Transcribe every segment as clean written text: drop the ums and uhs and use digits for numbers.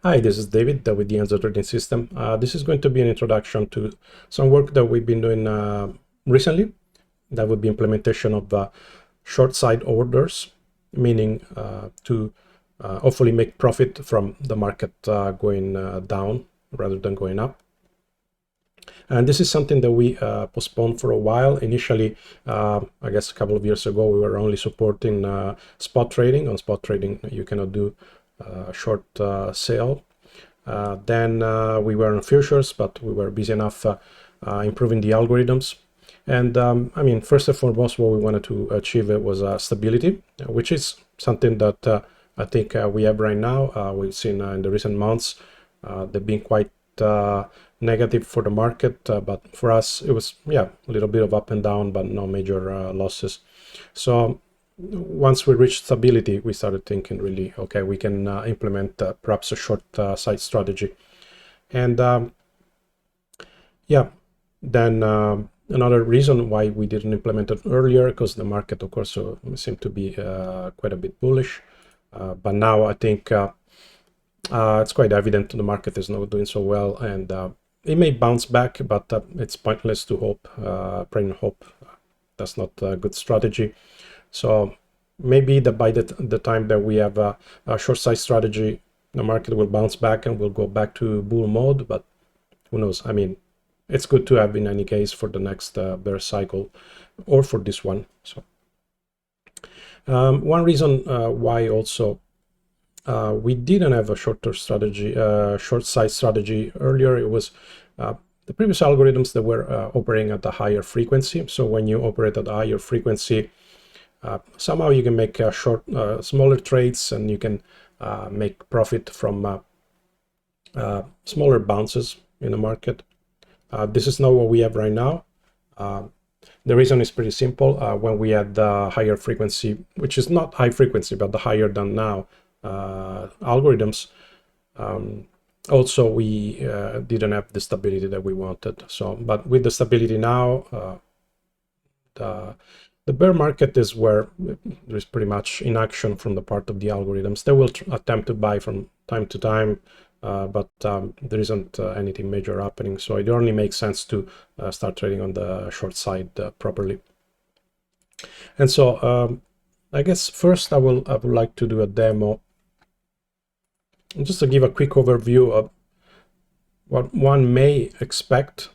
Hi, this is David with the Enzo Trading System. This is going to be an introduction to some work that we've been doing recently. That would be implementation of short side orders, meaning to hopefully make profit from the market going down rather than going up. And this is something that we postponed for a while. Initially, I guess a couple of years ago, we were only supporting spot trading. On spot trading, you cannot do short sale. Then we were on futures, but we were busy enough improving the algorithms. And I mean, first and foremost, what we wanted to achieve was stability, which is something that I think we have right now. We've seen in the recent months, they've been quite negative for the market, but for us, it was, yeah, a little bit of up and down, but no major losses. So once we reached stability, we started thinking really, okay, we can implement perhaps a short side strategy. And yeah, then another reason why we didn't implement it earlier, because the market, of course, seemed to be quite a bit bullish. But now I think it's quite evident the market is not doing so well, and it may bounce back, but it's pointless to hope, pray and hope. That's not a good strategy. So maybe by the time that we have a short side strategy, the market will bounce back and we'll go back to bull mode, but who knows? I mean, it's good to have in any case for the next bear cycle or for this one. So one reason why also we didn't have a short side strategy earlier, it was the previous algorithms that were operating at a higher frequency. So when you operate at a higher frequency, somehow you can make smaller trades, and you can make profit from smaller bounces in the market. This is not what we have right now. The reason is pretty simple. When we had the higher frequency, which is not high frequency, but the higher than now algorithms, also we didn't have the stability that we wanted. So, but with the stability now, the bear market is where there's pretty much inaction from the part of the algorithms. They will attempt to buy from time to time, but there isn't anything major happening. So it only makes sense to start trading on the short side properly. And so I guess first I would like to do a demo, just to give a quick overview of what one may expect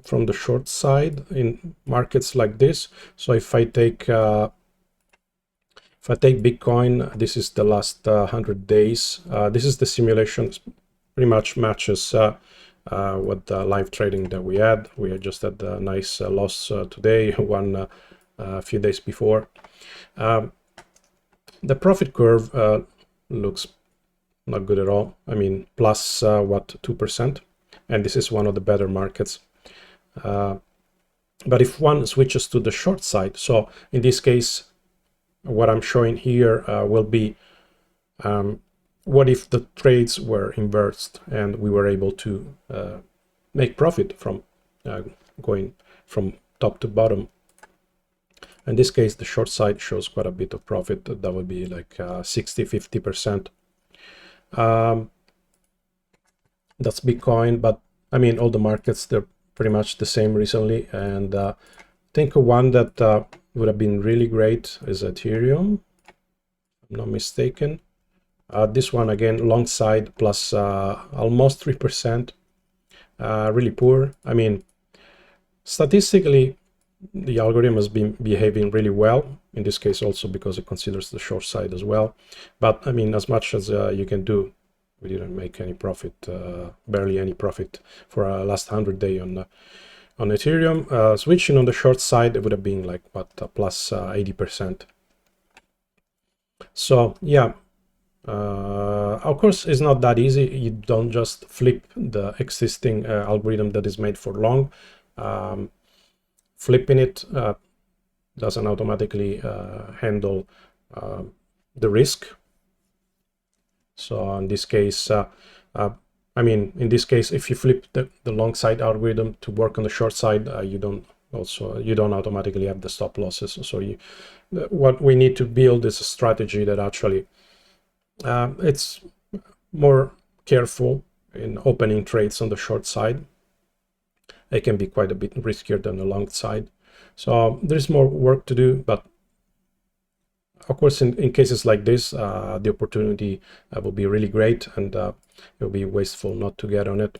from the short side in markets like this. So if I take Bitcoin, this is the last 100 days. This is the simulation. Pretty much matches with the live trading that we had. We just had a nice loss today, one a few days before. The profit curve looks not good at all. I mean, plus 2%, and this is one of the better markets. But if one switches to the short side, so in this case, what I'm showing here will be what if the trades were inversed and we were able to make profit from going from top to bottom. In this case, the short side shows quite a bit of profit. That would be like 60-50%. That's Bitcoin, but I mean, all the markets, they're pretty much the same recently. And I think one that would have been really great is Ethereum, if I'm not mistaken. This one again, long side plus almost 3%, really poor. I mean, statistically, the algorithm has been behaving really well, in this case also because it considers the short side as well. But I mean, as much as you can do, we didn't make any profit, barely any profit for our last 100 day on Ethereum. Switching on the short side, it would have been like what, plus 80%. So yeah, of course, it's not that easy. You don't just flip the existing algorithm that is made for long. Flipping it doesn't automatically handle the risk. So in this case, I mean, in this case, if you flip the long side algorithm to work on the short side, you don't automatically have the stop losses. So what we need to build is a strategy that actually it's more careful in opening trades on the short side. It can be quite a bit riskier than the long side. So there's more work to do, but of course, in cases like this, the opportunity will be really great, and it will be wasteful not to get on it.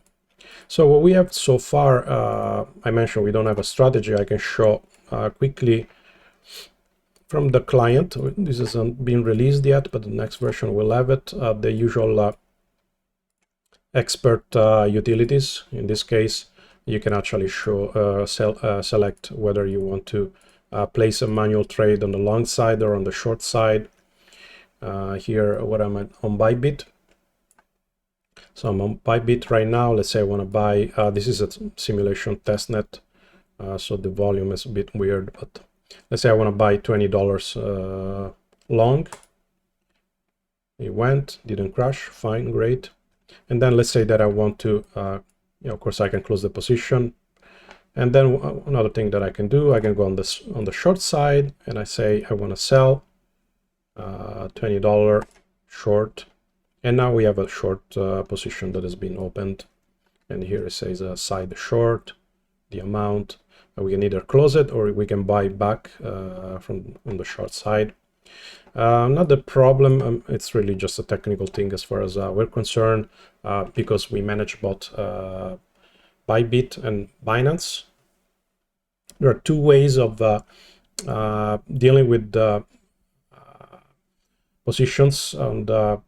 So what we have so far, I mentioned we don't have a strategy. I can show quickly from the client. This hasn't been released yet, but the next version will have it. The usual expert utilities. In this case, you can actually show select whether you want to place a manual trade on the long side or on the short side. Here, what I'm on Bybit. So I'm on Bybit right now. Let's say I want to buy, this is a simulation testnet, so the volume is a bit weird, but let's say I want to buy $20 long. It went, didn't crash, fine, great. And then let's say that I want to, of course I can close the position. And then another thing that I can do, I can go on the short side and I say I want to sell $20 short. And now we have a short position that has been opened. And here it says side short, the amount. We can either close it or we can buy back from on the short side. Not the problem, it's really just a technical thing as far as we're concerned, because we manage both Bybit and Binance. There are two ways of dealing with the positions on the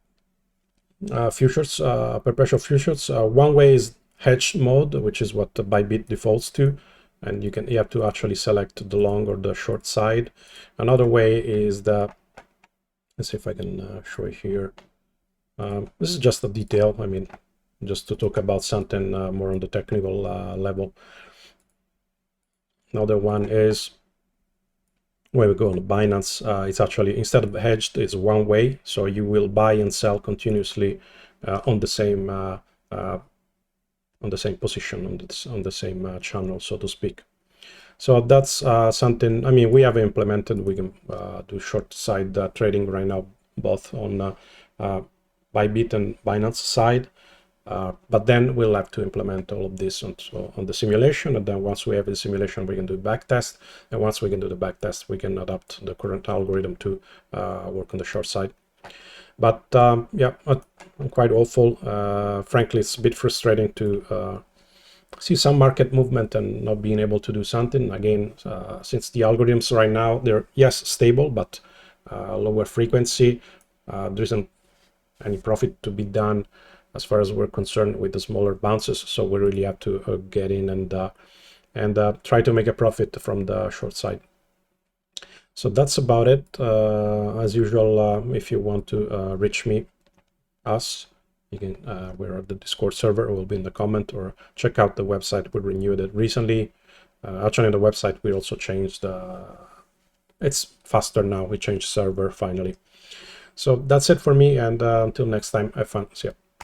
futures, perpetual futures. One way is hedge mode, which is what the Bybit defaults to, and you have to actually select the long or the short side. Another way is the, let's see if I can show it here. This is just a detail, I mean, just to talk about something more on the technical level. Another one is when we go on Binance, it's actually, instead of hedged, it's one way, so you will buy and sell continuously on the same position, on the same channel, so to speak. So that's something, I mean, we have implemented. We can do short side trading right now, both on Bybit and Binance side. But then we'll have to implement all of this on the simulation, and then once we have the simulation, we can do back test, and once we can do the back test, we can adapt the current algorithm to work on the short side. But yeah, I'm quite hopeful. Frankly, it's a bit frustrating to see some market movement and not being able to do something. Again, since the algorithms right now, they're, yes, stable, but lower frequency, there isn't any profit to be done as far as we're concerned with the smaller bounces. So we really have to get in and try to make a profit from the short side. So that's about it. As usual, if you want to reach us, you can, we're at the Discord server, it will be in the comment, or check out the website. We renewed it recently. Actually, on the website, we also changed, it's faster now. We changed server finally. So that's it for me, and until next time, have fun. See ya.